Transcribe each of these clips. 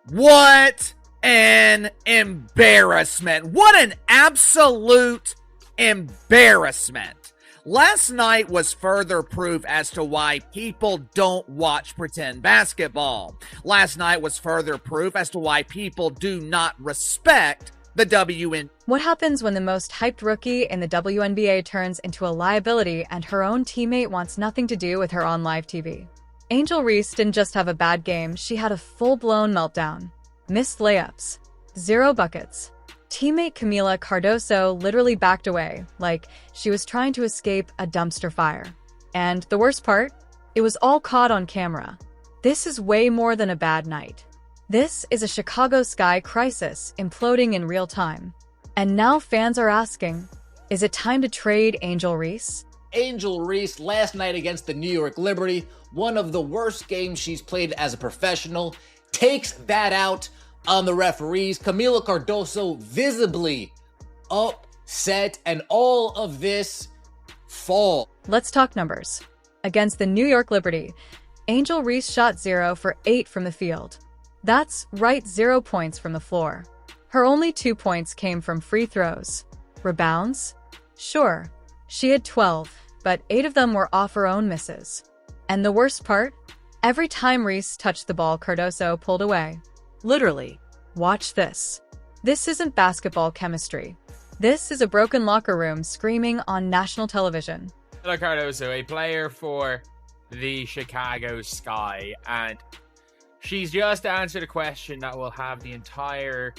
What an embarrassment. What an absolute embarrassment. Last night was further proof as to why people don't watch pretend basketball. Last night was further proof as to why people do not respect the WNBA. What happens when the most hyped rookie in the WNBA turns into a liability and her own teammate wants nothing to do with her on live TV? Angel Reese didn't just have a bad game, she had a full-blown meltdown. Missed layups. 0 buckets. Teammate Kamilla Cardoso literally backed away, like she was trying to escape a dumpster fire. And the worst part? It was all caught on camera. This is way more than a bad night. This is a Chicago Sky crisis imploding in real time. And now fans are asking, is it time to trade Angel Reese? Angel Reese last night against the New York Liberty, one of the worst games she's played as a professional, takes that out on the referees. Kamilla Cardoso visibly upset, and all of this fall. Let's talk numbers. Against the New York Liberty, Angel Reese shot 0 for 8 from the field. That's right, 0 points from the floor. Her only 2 points came from free throws. Rebounds? Sure, she had 12, but 8 of them were off her own misses. And the worst part? Every time Reese touched the ball, Cardoso pulled away. Literally. Watch this. This isn't basketball chemistry. This is a broken locker room screaming on national television. Tyler Cardoso, a player for the Chicago Sky, and she's just answered a question that will have the entire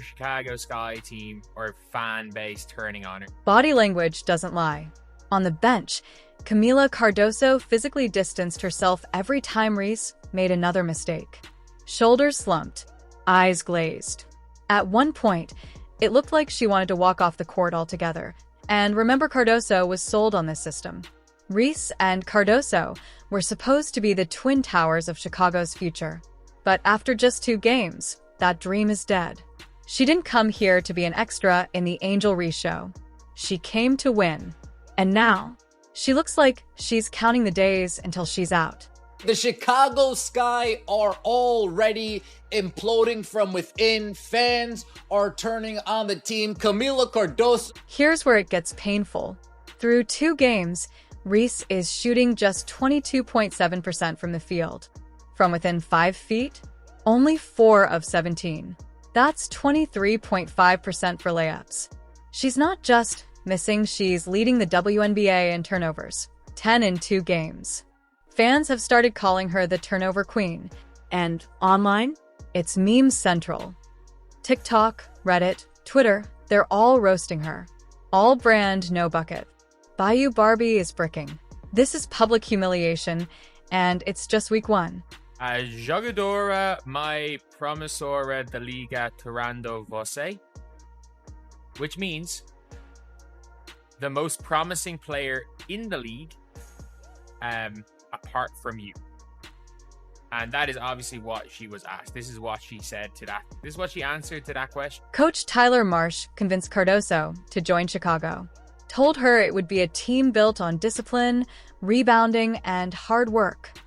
Chicago Sky team or fan base turning on her. Body language doesn't lie. On the bench, Kamilla Cardoso physically distanced herself every time Reese made another mistake. Shoulders slumped, eyes glazed. At one point, it looked like she wanted to walk off the court altogether. And remember, Cardoso was sold on this system. Reese and Cardoso were supposed to be the twin towers of Chicago's future. But after just 2 games, that dream is dead. She didn't come here to be an extra in the Angel Reese show. She came to win. And now, she looks like she's counting the days until she's out. The Chicago Sky are already imploding from within. Fans are turning on the team. Kamilla Cardoso. Here's where it gets painful. Through 2 games, Reese is shooting just 22.7% from the field. From within 5 feet, only 4 of 17. That's 23.5% for layups. She's not just missing, she's leading the WNBA in turnovers, 10 in 2 games. Fans have started calling her the turnover queen, and online, it's meme central. TikTok, Reddit, Twitter, they're all roasting her. All brand, no bucket. Bayou Barbie is bricking. This is public humiliation, and it's just week 1. A jogadora mai promissora da Liga tirando você, which means the most promising player in the league, apart from you. And that is obviously what she was asked. This is what she said to that. This is what she answered to that question. Coach Tyler Marsh convinced Cardoso to join Chicago. Told her it would be a team built on discipline, rebounding, and hard work.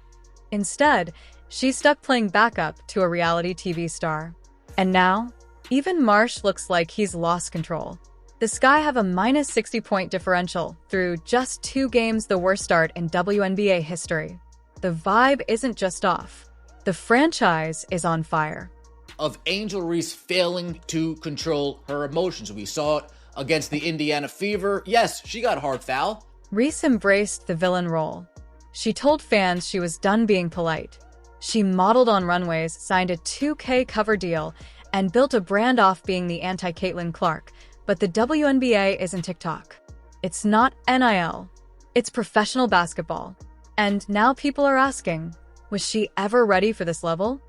Instead, she's stuck playing backup to a reality TV star. And now, even Marsh looks like he's lost control. The Sky have a minus 60-point differential through just 2 games, the worst start in WNBA history. The vibe isn't just off. The franchise is on fire. Of Angel Reese failing to control her emotions. We saw it against the Indiana Fever. Yes, she got a hard foul. Reese embraced the villain role. She told fans she was done being polite. She modeled on runways, signed a 2K cover deal, and built a brand off being the anti-Caitlin Clark. But the WNBA isn't TikTok. It's not NIL. It's professional basketball. And now people are asking, was she ever ready for this level?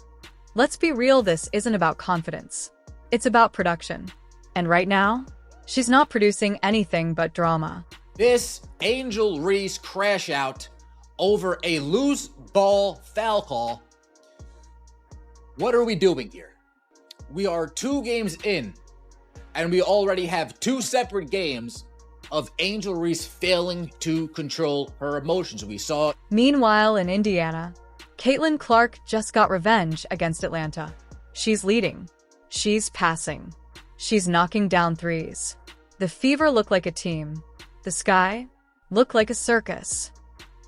Let's be real, this isn't about confidence. It's about production. And right now, she's not producing anything but drama. This Angel Reese crash out over a loose ball foul call. What are we doing here? We are 2 games in, and we already have 2 separate games of Angel Reese failing to control her emotions. We saw it. Meanwhile, in Indiana, Caitlin Clark just got revenge against Atlanta. She's leading. She's passing. She's knocking down threes. The Fever look like a team. The Sky look like a circus.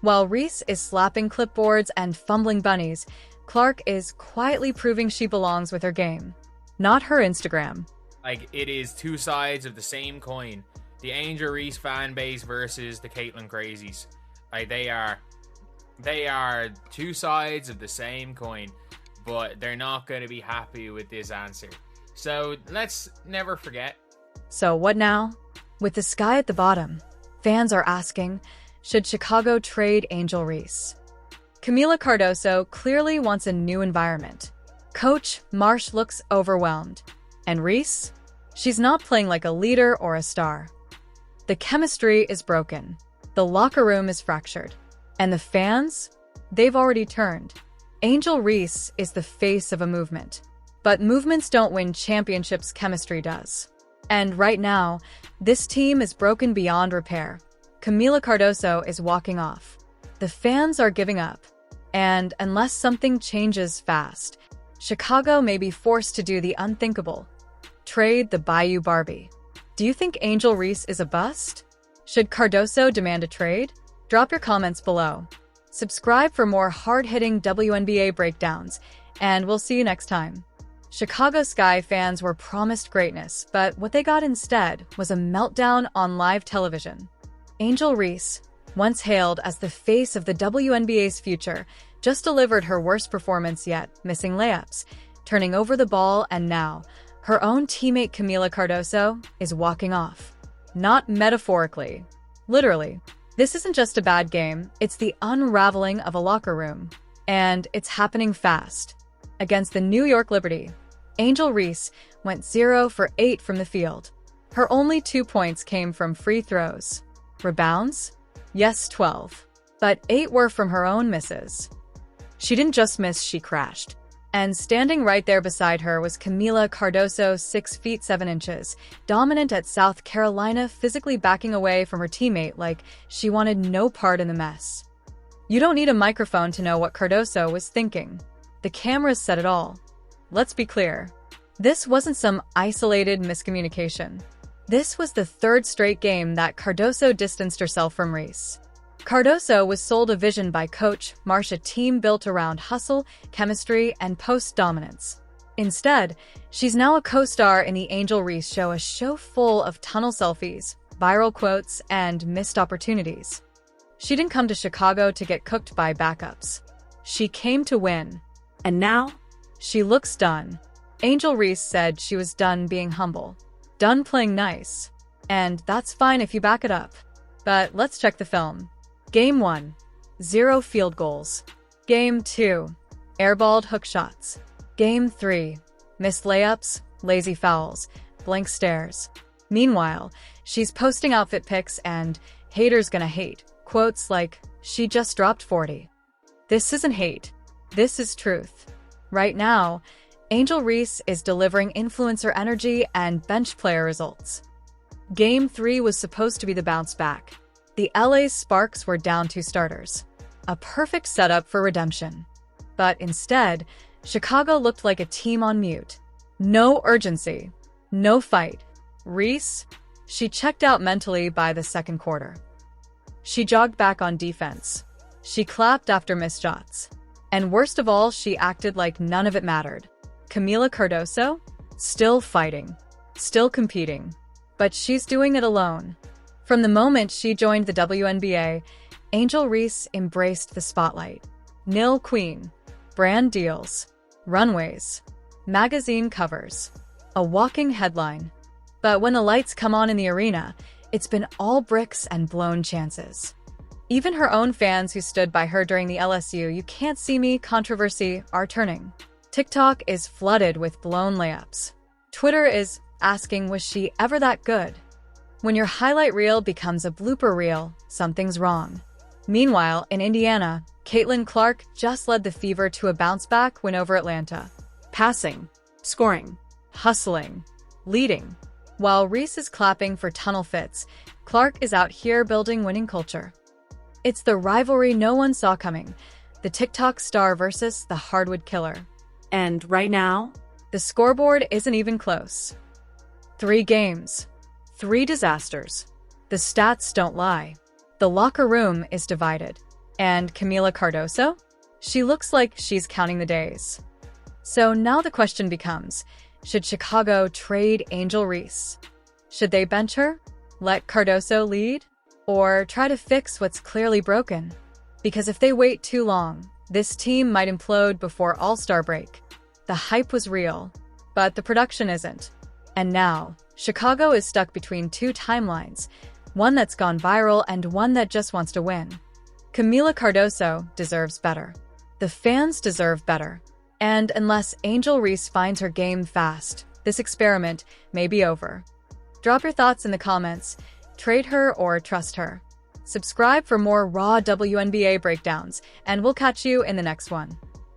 While Reese is slapping clipboards and fumbling bunnies, Clark is quietly proving she belongs with her game, not her Instagram. Like, it is two sides of the same coin. The Angel Reese fan base versus the Caitlyn Crazies. Like, they are two sides of the same coin, but they're not going to be happy with this answer. So let's never forget. So what now? With the Sky at the bottom, fans are asking, should Chicago trade Angel Reese? Kamilla Cardoso clearly wants a new environment. Coach Marsh looks overwhelmed. And Reese? She's not playing like a leader or a star. The chemistry is broken. The locker room is fractured. And the fans? They've already turned. Angel Reese is the face of a movement. But movements don't win championships, chemistry does. And right now, this team is broken beyond repair. Kamilla Cardoso is walking off. The fans are giving up. And unless something changes fast, Chicago may be forced to do the unthinkable. Trade the Bayou Barbie. Do you think Angel Reese is a bust? Should Cardoso demand a trade? Drop your comments below. Subscribe for more hard-hitting WNBA breakdowns, and we'll see you next time. Chicago Sky fans were promised greatness, but what they got instead was a meltdown on live television. Angel Reese, once hailed as the face of the WNBA's future, just delivered her worst performance yet, missing layups, turning over the ball, and now, her own teammate Kamilla Cardoso is walking off. Not metaphorically. Literally. This isn't just a bad game, it's the unraveling of a locker room. And it's happening fast. Against the New York Liberty, Angel Reese went 0 for 8 from the field. Her only 2 points came from free throws. Rebounds? Yes, 12. But 8 were from her own misses. She didn't just miss, she crashed. And standing right there beside her was Kamilla Cardoso, 6 feet 7 inches, dominant at South Carolina, physically backing away from her teammate like she wanted no part in the mess. You don't need a microphone to know what Cardoso was thinking. The cameras said it all. Let's be clear. This wasn't some isolated miscommunication. This was the third straight game that Cardoso distanced herself from Reese. Cardoso was sold a vision by Coach Marsh, a team built around hustle, chemistry, and post dominance. Instead, she's now a co-star in the Angel Reese show, a show full of tunnel selfies, viral quotes, and missed opportunities. She didn't come to Chicago to get cooked by backups. She came to win. And now, she looks done. Angel Reese said she was done being humble, done playing nice. And that's fine if you back it up. But let's check the film. Game 1, 0 field goals. Game 2, airballed hook shots. Game 3, missed layups, lazy fouls, blank stares. Meanwhile, she's posting outfit pics and haters gonna hate quotes like, she just dropped 40. This isn't hate. This is truth. Right now, Angel Reese is delivering influencer energy and bench player results. Game 3 was supposed to be the bounce back. The LA Sparks were down 2 starters. A perfect setup for redemption. But instead, Chicago looked like a team on mute. No urgency. No fight. Reese? She checked out mentally by the second quarter. She jogged back on defense. She clapped after missed shots. And worst of all, she acted like none of it mattered. Kamilla Cardoso? Still fighting. Still competing. But she's doing it alone. From the moment she joined the WNBA, Angel Reese embraced the spotlight. Nil Queen, brand deals, runways, magazine covers, a walking headline. But when the lights come on in the arena, it's been all bricks and blown chances. Even her own fans who stood by her during the LSU "you can't see me" controversy are turning. TikTok is flooded with blown layups. Twitter is asking, was she ever that good? When your highlight reel becomes a blooper reel, something's wrong. Meanwhile, in Indiana, Caitlin Clark just led the Fever to a bounce-back win over Atlanta. Passing, scoring, hustling, leading. While Reese is clapping for tunnel fits, Clark is out here building winning culture. It's the rivalry no one saw coming, the TikTok star versus the hardwood killer. And right now, the scoreboard isn't even close. 3 games, 3 disasters. The stats don't lie. The locker room is divided. And Kamilla Cardoso? She looks like she's counting the days. So now the question becomes, should Chicago trade Angel Reese? Should they bench her, let Cardoso lead, or try to fix what's clearly broken? Because if they wait too long, this team might implode before All-Star break. The hype was real, but the production isn't. And now, Chicago is stuck between 2 timelines, one that's gone viral and one that just wants to win. Kamilla Cardoso deserves better. The fans deserve better. And unless Angel Reese finds her game fast, this experiment may be over. Drop your thoughts in the comments. Trade her or trust her. Subscribe for more raw WNBA breakdowns, and we'll catch you in the next one.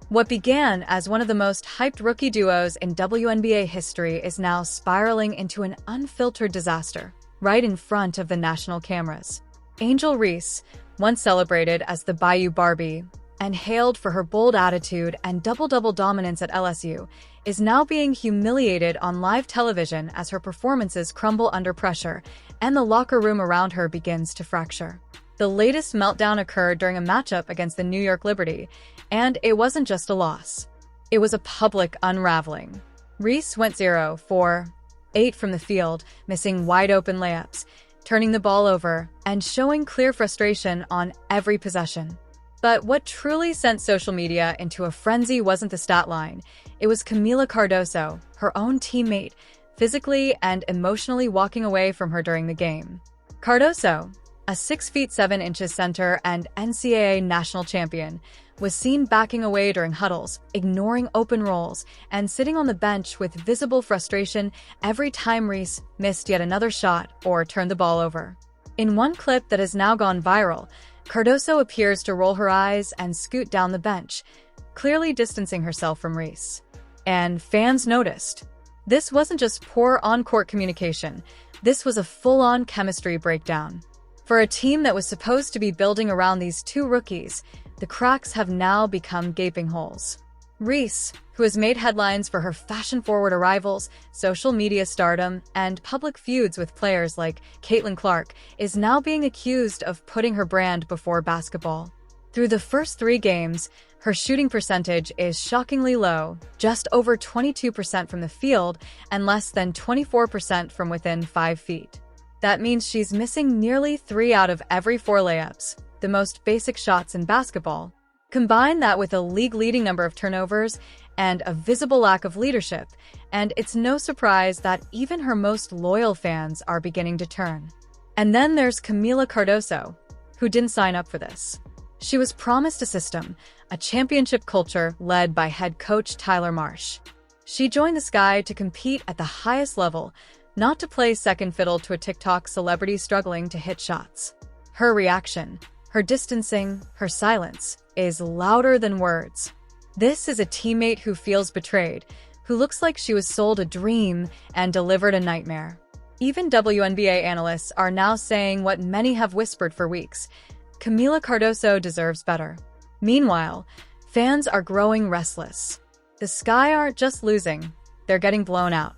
What began as one of the most hyped rookie duos in WNBA history is now spiraling into an unfiltered disaster, right in front of the national cameras. Angel Reese, once celebrated as the Bayou Barbie and hailed for her bold attitude and double-double dominance at LSU, is now being humiliated on live television as her performances crumble under pressure and the locker room around her begins to fracture. The latest meltdown occurred during a matchup against the New York Liberty, and it wasn't just a loss. It was a public unraveling. Reese went 0 for 8 from the field, missing wide-open layups, turning the ball over, and showing clear frustration on every possession. But what truly sent social media into a frenzy wasn't the stat line. It was Kamilla Cardoso, her own teammate, physically and emotionally walking away from her during the game. Cardoso, a 6 feet 7 inches center and NCAA national champion, was seen backing away during huddles, ignoring open rolls, and sitting on the bench with visible frustration every time Reese missed yet another shot or turned the ball over. In one clip that has now gone viral, Cardoso appears to roll her eyes and scoot down the bench, clearly distancing herself from Reese. And fans noticed. This wasn't just poor on-court communication. This was a full-on chemistry breakdown. For a team that was supposed to be building around these 2 rookies, the cracks have now become gaping holes. Reese, who has made headlines for her fashion-forward arrivals, social media stardom, and public feuds with players like Caitlin Clark, is now being accused of putting her brand before basketball. Through the first 3 games, her shooting percentage is shockingly low, just over 22% from the field and less than 24% from within 5 feet. That means she's missing nearly 3 out of every 4 layups, the most basic shots in basketball. Combine that with a league-leading number of turnovers and a visible lack of leadership, and it's no surprise that even her most loyal fans are beginning to turn. And then there's Kamilla Cardoso, who didn't sign up for this. She was promised a system, a championship culture led by head coach Tyler Marsh. She joined the Sky to compete at the highest level, not to play second fiddle to a TikTok celebrity struggling to hit shots. Her reaction, her distancing, her silence, is louder than words. This is a teammate who feels betrayed, who looks like she was sold a dream and delivered a nightmare. Even WNBA analysts are now saying what many have whispered for weeks: Kamilla Cardoso deserves better. Meanwhile, fans are growing restless. The Sky aren't just losing, they're getting blown out.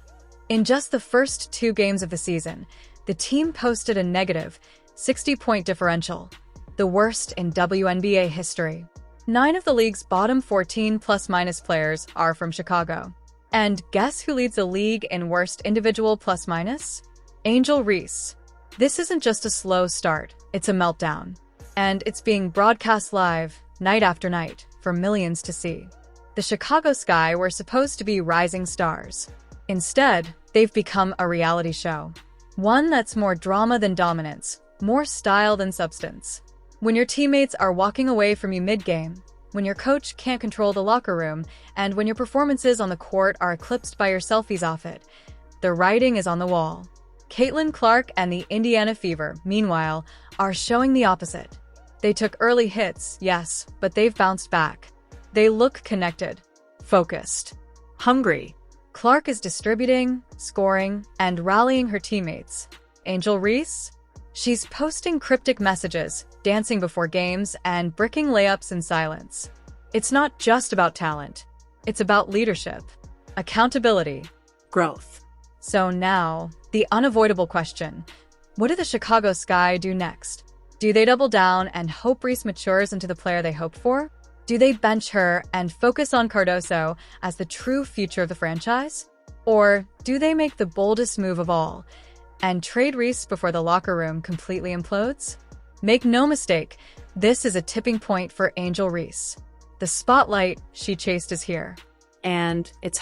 In just the first 2 games of the season, the team posted a negative 60-point differential, the worst in WNBA history. 9 of the league's bottom 14 plus-minus players are from Chicago. And guess who leads the league in worst individual plus-minus? Angel Reese. This isn't just a slow start, it's a meltdown. And it's being broadcast live, night after night, for millions to see. The Chicago Sky were supposed to be rising stars. Instead, they've become a reality show. One that's more drama than dominance, more style than substance. When your teammates are walking away from you mid-game, when your coach can't control the locker room, and when your performances on the court are eclipsed by your selfies off it, the writing is on the wall. Caitlin Clark and the Indiana Fever, meanwhile, are showing the opposite. They took early hits, yes, but they've bounced back. They look connected, focused, hungry. Clark is distributing, scoring, and rallying her teammates. Angel Reese? She's posting cryptic messages, dancing before games, and bricking layups in silence. It's not just about talent. It's about leadership, accountability, Growth. So now, the unavoidable question. What do the Chicago Sky do next? Do they double down and hope Reese matures into the player they hoped for? Do they bench her and focus on Cardoso as the true future of the franchise? Or do they make the boldest move of all and trade Reese before the locker room completely implodes? Make no mistake, this is a tipping point for Angel Reese. The spotlight she chased is here. And it's